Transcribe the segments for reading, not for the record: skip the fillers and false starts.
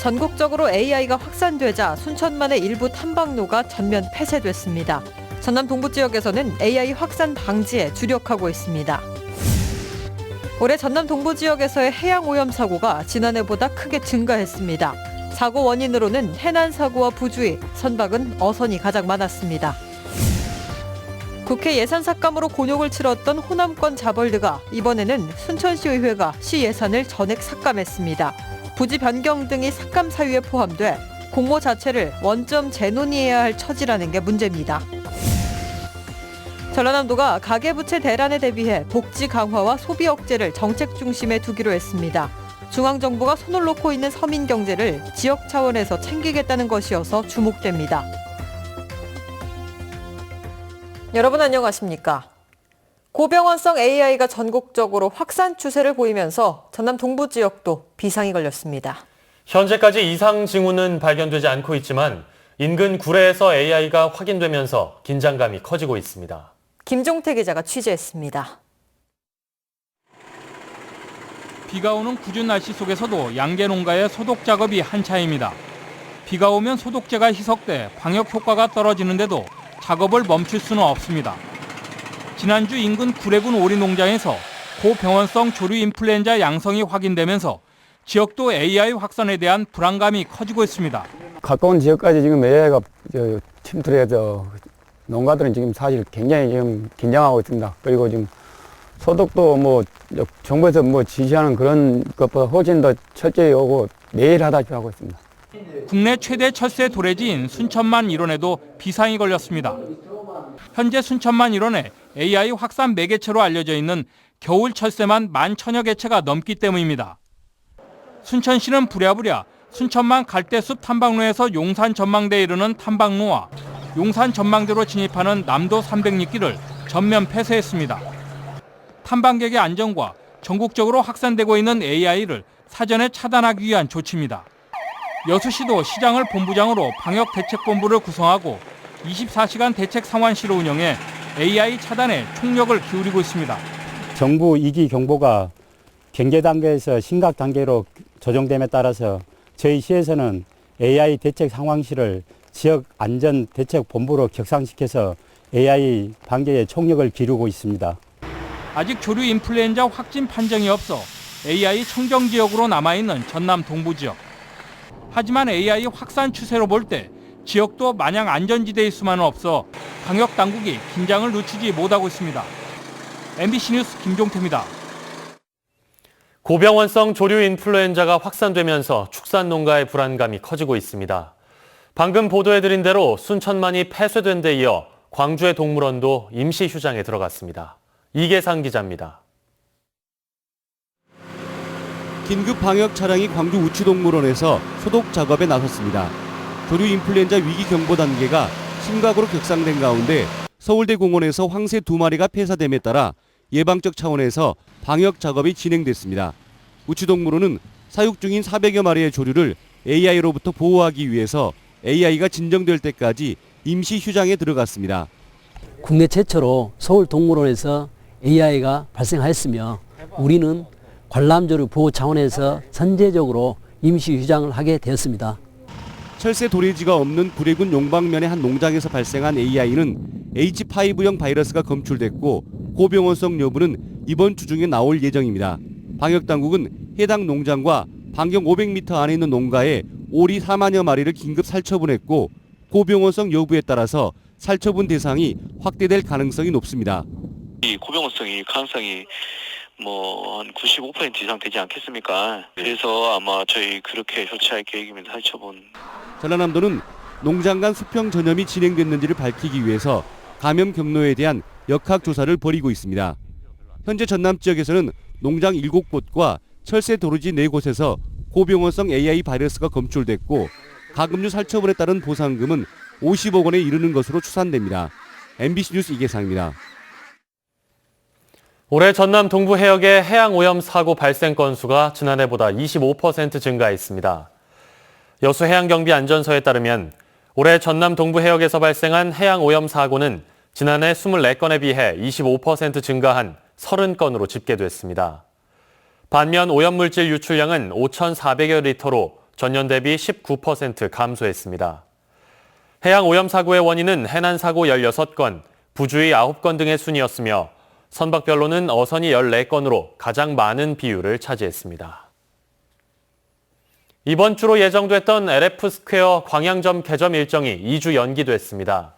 전국적으로 AI가 확산되자 순천만의 일부 탐방로가 전면 폐쇄됐습니다. 전남 동부 지역에서는 AI 확산 방지에 주력하고 있습니다. 올해 전남 동부 지역에서의 해양 오염 사고가 지난해보다 크게 증가했습니다. 사고 원인으로는 해난 사고와 부주의, 선박은 어선이 가장 많았습니다. 국회 예산 삭감으로 곤욕을 치렀던 호남권 자벌드가 이번에는 순천시의회가 시 예산을 전액 삭감했습니다. 부지 변경 등이 삭감 사유에 포함돼 공모 자체를 원점 재논의해야 할 처지라는 게 문제입니다. 전라남도가 가계부채 대란에 대비해 복지 강화와 소비 억제를 정책 중심에 두기로 했습니다. 중앙정부가 손을 놓고 있는 서민 경제를 지역 차원에서 챙기겠다는 것이어서 주목됩니다. 여러분 안녕하십니까? 고병원성 AI가 전국적으로 확산 추세를 보이면서 전남 동부 지역도 비상이 걸렸습니다. 현재까지 이상 징후는 발견되지 않고 있지만 인근 구례에서 AI가 확인되면서 긴장감이 커지고 있습니다. 김종태 기자가 취재했습니다. 비가 오는 궂은 날씨 속에서도 양계 농가의 소독 작업이 한차입니다. 비가 오면 소독제가 희석돼 방역 효과가 떨어지는데도 작업을 멈출 수는 없습니다. 지난주 인근 구례군 오리농장에서 고병원성 조류 인플루엔자 양성이 확인되면서 지역도 AI 확산에 대한 불안감이 커지고 있습니다. 가까운 지역까지 지금 AI가 침투해서 농가들은 지금 사실 굉장히 지금 긴장하고 있습니다. 그리고 지금 소독도 정부에서 지시하는 그런 것보다 훨씬 더 철저히 오고 매일 하다시피 하고 있습니다. 국내 최대 철새 도래지인 순천만 일원에도 비상이 걸렸습니다. 현재 순천만 일원에 AI 확산 매개체로 알려져 있는 겨울 철새만 11,000여 개체가 넘기 때문입니다. 순천시는 부랴부랴 순천만 갈대숲 탐방로에서 용산 전망대에 이르는 탐방로와 용산 전망대로 진입하는 남도 300리길을 전면 폐쇄했습니다. 탐방객의 안전과 전국적으로 확산되고 있는 AI를 사전에 차단하기 위한 조치입니다. 여수시도 시장을 본부장으로 방역대책본부를 구성하고 24시간 대책 상황실을 운영해 AI 차단에 총력을 기울이고 있습니다. 정부 2기 경보가 경계 단계에서 심각 단계로 조정됨에 따라서 저희 시에서는 AI 대책 상황실을 지역 안전 대책 본부로 격상시켜서 AI 방제에 총력을 기울이고 있습니다. 아직 조류 인플루엔자 확진 판정이 없어 AI 청정 지역으로 남아있는 전남 동부 지역. 하지만 AI 확산 추세로 볼 때 지역도 마냥 안전지대일 수만은 없어 방역 당국이 긴장을 늦추지 못하고 있습니다. MBC 뉴스 김종태입니다. 고병원성 조류 인플루엔자가 확산되면서 축산농가의 불안감이 커지고 있습니다. 방금 보도해드린 대로 순천만이 폐쇄된 데 이어 광주의 동물원도 임시 휴장에 들어갔습니다. 이계상 기자입니다. 긴급 방역 차량이 광주 우치동물원에서 소독 작업에 나섰습니다. 조류 인플루엔자 위기 경보 단계가 심각으로 격상된 가운데 서울대 공원에서 황새 2마리가 폐사됨에 따라 예방적 차원에서 방역 작업이 진행됐습니다. 우치동물원은 사육 중인 400여 마리의 조류를 AI로부터 보호하기 위해서 AI가 진정될 때까지 임시 휴장에 들어갔습니다. 국내 최초로 서울동물원에서 AI가 발생하였으며 우리는 관람조류 보호 차원에서 선제적으로 임시 휴장을 하게 되었습니다. 철새 도래지가 없는 구례군 용방면의 한 농장에서 발생한 AI는 H5형 바이러스가 검출됐고 고병원성 여부는 이번 주 중에 나올 예정입니다. 방역당국은 해당 농장과 반경 500m 안에 있는 농가에 오리 4만여 마리를 긴급 살처분했고 고병원성 여부에 따라서 살처분 대상이 확대될 가능성이 높습니다. 이 고병원성이 가능성이 한 95% 이상 되지 않겠습니까? 그래서 아마 저희 그렇게 조치할 계획입니다. 살처분. 전라남도는 농장 간 수평 전염이 진행됐는지를 밝히기 위해서 감염 경로에 대한 역학조사를 벌이고 있습니다. 현재 전남 지역에서는 농장 7곳과 철새 도루지 4곳에서 고병원성 AI 바이러스가 검출됐고 가금류 살처분에 따른 보상금은 50억 원에 이르는 것으로 추산됩니다. MBC 뉴스 이계상입니다. 올해 전남 동부 해역의 해양 오염 사고 발생 건수가 지난해보다 25% 증가했습니다. 여수해양경비안전서에 따르면 올해 전남 동부 해역에서 발생한 해양 오염 사고는 지난해 24건에 비해 25% 증가한 30건으로 집계됐습니다. 반면 오염물질 유출량은 5,400여 리터로 전년 대비 19% 감소했습니다. 해양 오염 사고의 원인은 해난 사고 16건, 부주의 9건 등의 순이었으며 선박별로는 어선이 14건으로 가장 많은 비율을 차지했습니다. 이번 주로 예정됐던 LF스퀘어 광양점 개점 일정이 2주 연기됐습니다.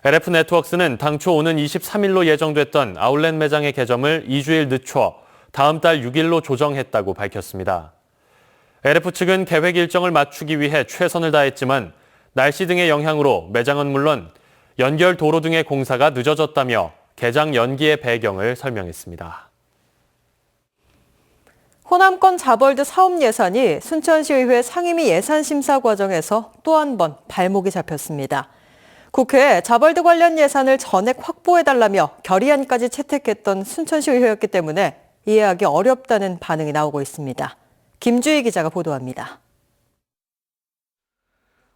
LF네트워크스는 당초 오는 23일로 예정됐던 아울렛 매장의 개점을 2주일 늦춰 다음 달 6일로 조정했다고 밝혔습니다. LF 측은 계획 일정을 맞추기 위해 최선을 다했지만 날씨 등의 영향으로 매장은 물론 연결 도로 등의 공사가 늦어졌다며 개장 연기의 배경을 설명했습니다. 호남권 자벌드 사업 예산이 순천시의회 상임위 예산 심사 과정에서 또 한 번 발목이 잡혔습니다. 국회에 자벌드 관련 예산을 전액 확보해달라며 결의안까지 채택했던 순천시의회였기 때문에 이해하기 어렵다는 반응이 나오고 있습니다. 김주희 기자가 보도합니다.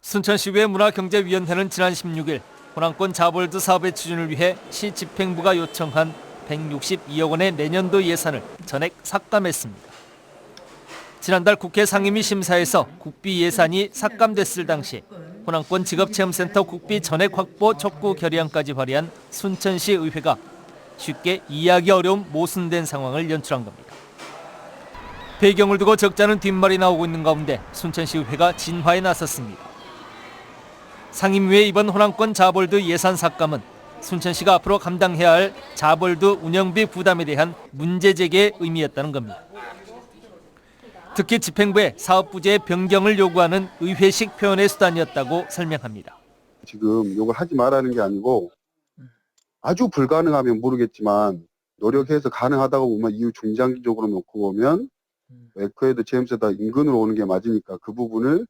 순천시의회 문화경제위원회는 지난 16일 호남권 자벌드 사업의 추진을 위해 시 집행부가 요청한 162억 원의 내년도 예산을 전액 삭감했습니다. 지난달 국회 상임위 심사에서 국비 예산이 삭감됐을 당시 호남권 직업체험센터 국비 전액 확보 촉구 결의안까지 발의한 순천시 의회가 쉽게 이해하기 어려운 모순된 상황을 연출한 겁니다. 배경을 두고 적잖은 뒷말이 나오고 있는 가운데 순천시 의회가 진화에 나섰습니다. 상임위의 이번 호남권 자벌드 예산 삭감은 순천시가 앞으로 감당해야 할 자벌드 운영비 부담에 대한 문제 제기의 의미였다는 겁니다. 특히 집행부의 사업 부재의 변경을 요구하는 의회식 표현의 수단이었다고 설명합니다. 지금 이걸 하지 말라는 게 아니고 아주 불가능하면 모르겠지만 노력해서 가능하다고 보면 이후 중장기적으로 놓고 보면 에코헤드 체험센터 인근으로 오는 게 맞으니까 그 부분을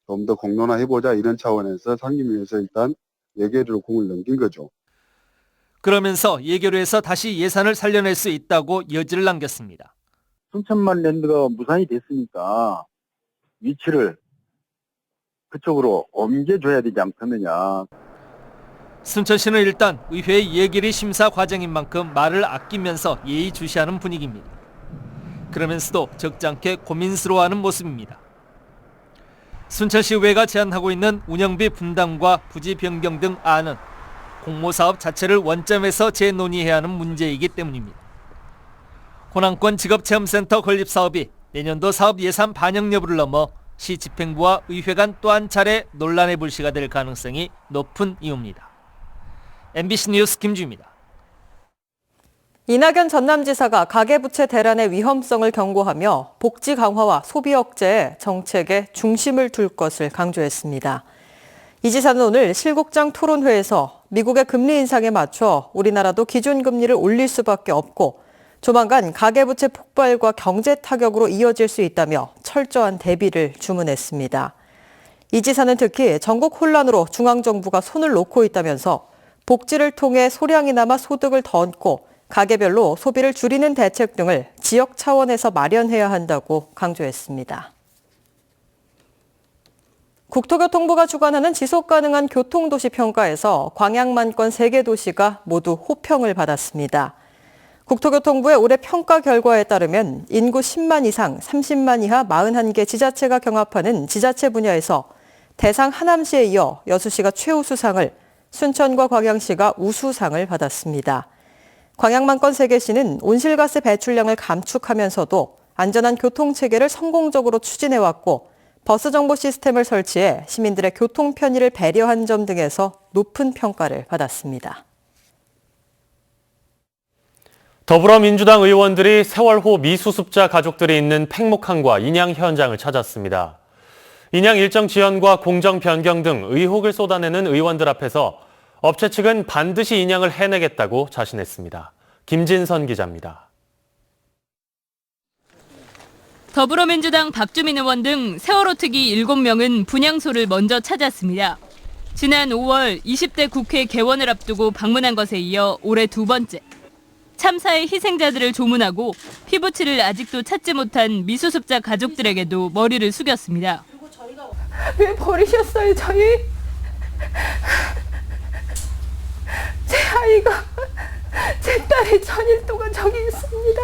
좀 더 공론화해보자 이런 차원에서 상임위에서 일단 예결위로 공을 넘긴 거죠. 그러면서 예결위에서 다시 예산을 살려낼 수 있다고 여지를 남겼습니다. 순천만 랜드가 무산이 됐으니까 위치를 그쪽으로 옮겨줘야 되지 않겠느냐. 순천시는 일단 의회의 예결위 심사 과정인 만큼 말을 아끼면서 예의주시하는 분위기입니다. 그러면서도 적잖게 고민스러워하는 모습입니다. 순천시의회가 제안하고 있는 운영비 분담과 부지 변경 등 안은 공모사업 자체를 원점에서 재논의해야 하는 문제이기 때문입니다. 호남권 직업체험센터 건립사업이 내년도 사업 예산 반영 여부를 넘어 시 집행부와 의회 간 또 한 차례 논란의 불씨가 될 가능성이 높은 이유입니다. MBC 뉴스 김주입니다. 이낙연 전남지사가 가계부채 대란의 위험성을 경고하며 복지 강화와 소비 억제에 정책의 중심을 둘 것을 강조했습니다. 이 지사는 오늘 실국장 토론회에서 미국의 금리 인상에 맞춰 우리나라도 기준금리를 올릴 수밖에 없고 조만간 가계부채 폭발과 경제 타격으로 이어질 수 있다며 철저한 대비를 주문했습니다. 이 지사는 특히 전국 혼란으로 중앙정부가 손을 놓고 있다면서 복지를 통해 소량이나마 소득을 더 얻고 가계별로 소비를 줄이는 대책 등을 지역 차원에서 마련해야 한다고 강조했습니다. 국토교통부가 주관하는 지속가능한 교통도시 평가에서 광양만권 3개 도시가 모두 호평을 받았습니다. 국토교통부의 올해 평가 결과에 따르면 인구 10만 이상, 30만 이하 41개 지자체가 경합하는 지자체 분야에서 대상 하남시에 이어 여수시가 최우수상을, 순천과 광양시가 우수상을 받았습니다. 광양만권 3개시는 온실가스 배출량을 감축하면서도 안전한 교통체계를 성공적으로 추진해왔고 버스 정보 시스템을 설치해 시민들의 교통 편의를 배려한 점 등에서 높은 평가를 받았습니다. 더불어민주당 의원들이 세월호 미수습자 가족들이 있는 팽목항과 인양 현장을 찾았습니다. 인양 일정 지연과 공정 변경 등 의혹을 쏟아내는 의원들 앞에서 업체 측은 반드시 인양을 해내겠다고 자신했습니다. 김진선 기자입니다. 더불어민주당 박주민 의원 등 세월호 특위 7명은 분향소를 먼저 찾았습니다. 지난 5월 20대 국회 개원을 앞두고 방문한 것에 이어 올해 2번째. 참사의 희생자들을 조문하고 피부치를 아직도 찾지 못한 미수습자 가족들에게도 머리를 숙였습니다. 왜 버리셨어요, 저희? 제 아이가, 제 딸이 전일 동안 저기 있습니다.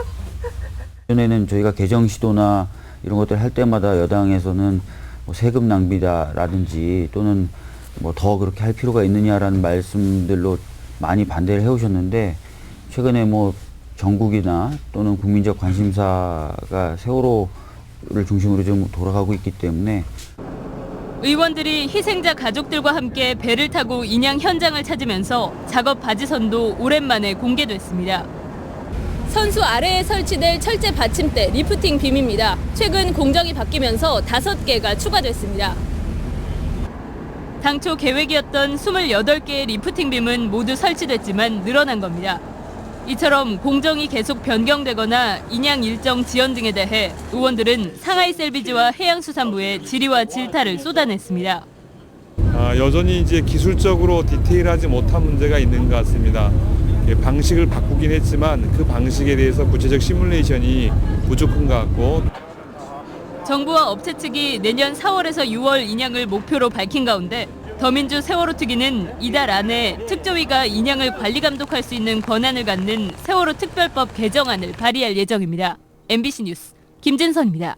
전에는 저희가 개정 시도나 이런 것들 할 때마다 여당에서는 뭐 세금 낭비다라든지 또는 뭐 더 그렇게 할 필요가 있느냐라는 말씀들로 많이 반대를 해오셨는데 최근에 뭐 전국이나 또는 국민적 관심사가 세월호를 중심으로 좀 돌아가고 있기 때문에 의원들이 희생자 가족들과 함께 배를 타고 인양 현장을 찾으면서 작업 바지선도 오랜만에 공개됐습니다. 선수 아래에 설치될 철제 받침대 리프팅 빔입니다. 최근 공정이 바뀌면서 5개가 추가됐습니다. 당초 계획이었던 28개의 리프팅 빔은 모두 설치됐지만 늘어난 겁니다. 이처럼 공정이 계속 변경되거나 인양 일정 지연 등에 대해 의원들은 상하이 셀비지와 해양수산부에 질의와 질타를 쏟아냈습니다. 여전히 이제 기술적으로 디테일하지 못한 문제가 있는 것 같습니다. 방식을 바꾸긴 했지만 그 방식에 대해서 구체적 시뮬레이션이 부족한 것 같고 정부와 업체 측이 내년 4월에서 6월 인양을 목표로 밝힌 가운데 더민주 세월호 특위는 이달 안에 특조위가 인양을 관리 감독할 수 있는 권한을 갖는 세월호 특별법 개정안을 발의할 예정입니다. MBC 뉴스 김진선입니다.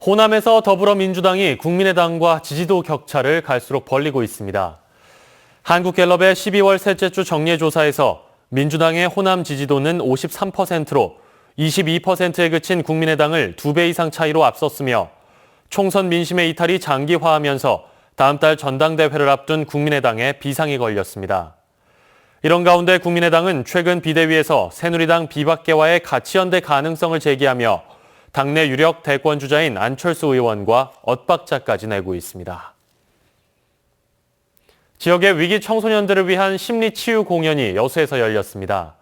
호남에서 더불어민주당이 국민의당과 지지도 격차를 갈수록 벌리고 있습니다. 한국갤럽의 12월 셋째 주 정례조사에서 민주당의 호남 지지도는 53%로 22%에 그친 국민의당을 2배 이상 차이로 앞섰으며 총선 민심의 이탈이 장기화하면서 다음 달 전당대회를 앞둔 국민의당에 비상이 걸렸습니다. 이런 가운데 국민의당은 최근 비대위에서 새누리당 비박계와의 가치연대 가능성을 제기하며 당내 유력 대권주자인 안철수 의원과 엇박자까지 내고 있습니다. 지역의 위기 청소년들을 위한 심리치유 공연이 여수에서 열렸습니다.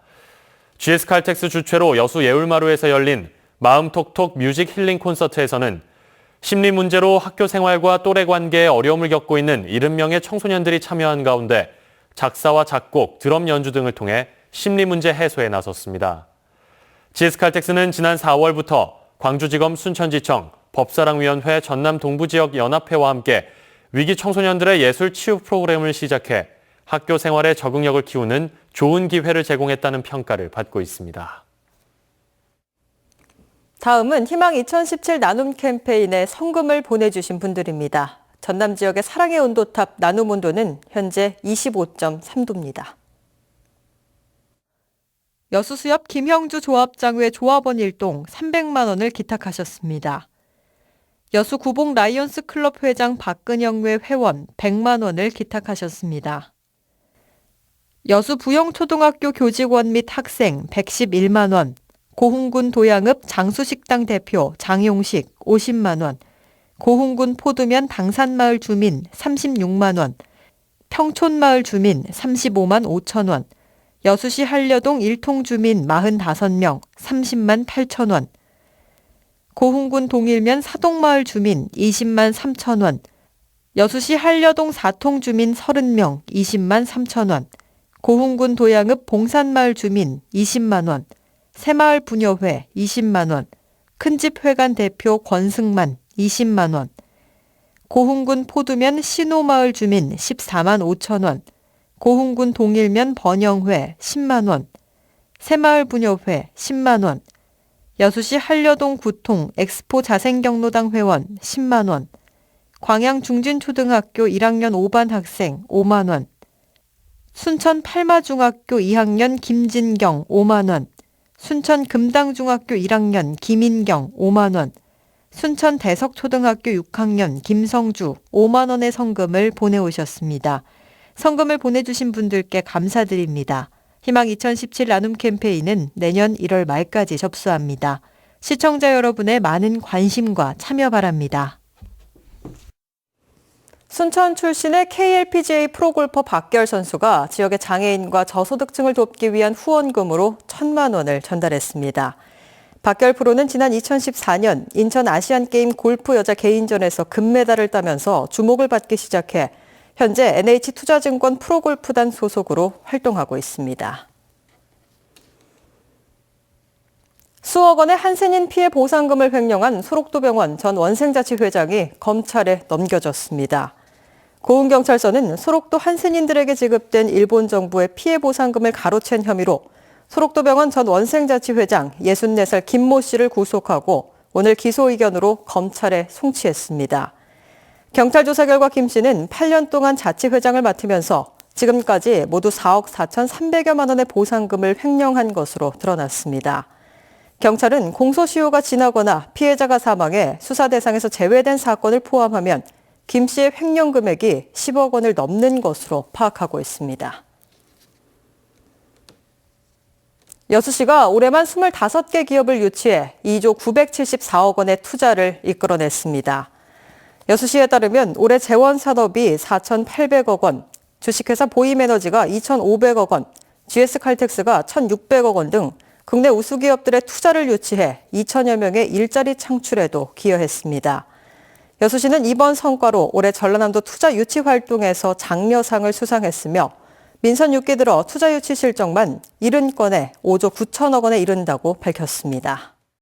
GS칼텍스 주최로 여수 예울마루에서 열린 마음톡톡 뮤직 힐링 콘서트에서는 심리 문제로 학교 생활과 또래 관계에 어려움을 겪고 있는 70명의 청소년들이 참여한 가운데 작사와 작곡, 드럼 연주 등을 통해 심리 문제 해소에 나섰습니다. GS칼텍스는 지난 4월부터 광주지검 순천지청, 법사랑위원회 전남 동부지역 연합회와 함께 위기 청소년들의 예술 치유 프로그램을 시작해 학교 생활에 적응력을 키우는 좋은 기회를 제공했다는 평가를 받고 있습니다. 다음은 희망 2017 나눔 캠페인에 성금을 보내주신 분들입니다. 전남 지역의 사랑의 온도탑 나눔 온도는 현재 25.3도입니다. 여수수협 김형주 조합장의 조합원 일동 300만 원을 기탁하셨습니다. 여수 구봉 라이온스 클럽 회장 박근영회 회원 100만 원을 기탁하셨습니다. 여수 부영초등학교 교직원 및 학생 111만 원, 고흥군 도양읍 장수식당 대표 장용식 50만 원, 고흥군 포두면 당산마을 주민 36만 원, 평촌마을 주민 35만 5천 원, 여수시 한려동 일통 주민 45명 30만 8천 원, 고흥군 동일면 사동마을 주민 20만 3천 원, 여수시 한려동 사통 주민 30명 20만 3천 원, 고흥군 도양읍 봉산마을 주민 20만 원, 새마을 부녀회 20만 원, 큰집회관 대표 권승만 20만 원, 고흥군 포두면 신호마을 주민 14만 5천 원, 고흥군 동일면 번영회 10만 원, 새마을 부녀회 10만 원, 여수시 한려동 구통 엑스포 자생경로당 회원 10만 원, 광양 중진초등학교 1학년 5반 학생 5만 원, 순천 팔마중학교 2학년 김진경 5만 원, 순천 금당중학교 1학년 김인경 5만 원, 순천 대석초등학교 6학년 김성주 5만 원의 성금을 보내오셨습니다. 성금을 보내주신 분들께 감사드립니다. 희망 2017 나눔 캠페인은 내년 1월 말까지 접수합니다. 시청자 여러분의 많은 관심과 참여 바랍니다. 순천 출신의 KLPGA 프로골퍼 박결 선수가 지역의 장애인과 저소득층을 돕기 위한 후원금으로 1,000만 원을 전달했습니다. 박결 프로는 지난 2014년 인천 아시안게임 골프 여자 개인전에서 금메달을 따면서 주목을 받기 시작해 현재 NH투자증권 프로골프단 소속으로 활동하고 있습니다. 수억 원의 한센인 피해 보상금을 횡령한 소록도병원 전 원생자치회장이 검찰에 넘겨졌습니다. 고흥경찰서는 소록도 한센인들에게 지급된 일본 정부의 피해 보상금을 가로챈 혐의로 소록도병원 전 원생자치회장 64살 김모 씨를 구속하고 오늘 기소 의견으로 검찰에 송치했습니다. 경찰 조사 결과 김 씨는 8년 동안 자치회장을 맡으면서 지금까지 모두 4억 4,300여만 원의 보상금을 횡령한 것으로 드러났습니다. 경찰은 공소시효가 지나거나 피해자가 사망해 수사 대상에서 제외된 사건을 포함하면 김 씨의 횡령 금액이 10억 원을 넘는 것으로 파악하고 있습니다. 여수 씨가 올해만 25개 기업을 유치해 2조 974억 원의 투자를 이끌어냈습니다. 여수 씨에 따르면 올해 재원 산업이 4,800억 원, 주식회사 보임에너지가 2,500억 원, GS칼텍스가 1,600억 원 등 국내 우수기업들의 투자를 유치해 2천여 명의 일자리 창출에도 기여했습니다. 여수시는 이번 성과로 올해 전라남도 투자 유치 활동에서 장려상을 수상했으며 민선 6기 들어 투자 유치 실적만 70건에 5조 9천억 원에 이른다고 밝혔습니다.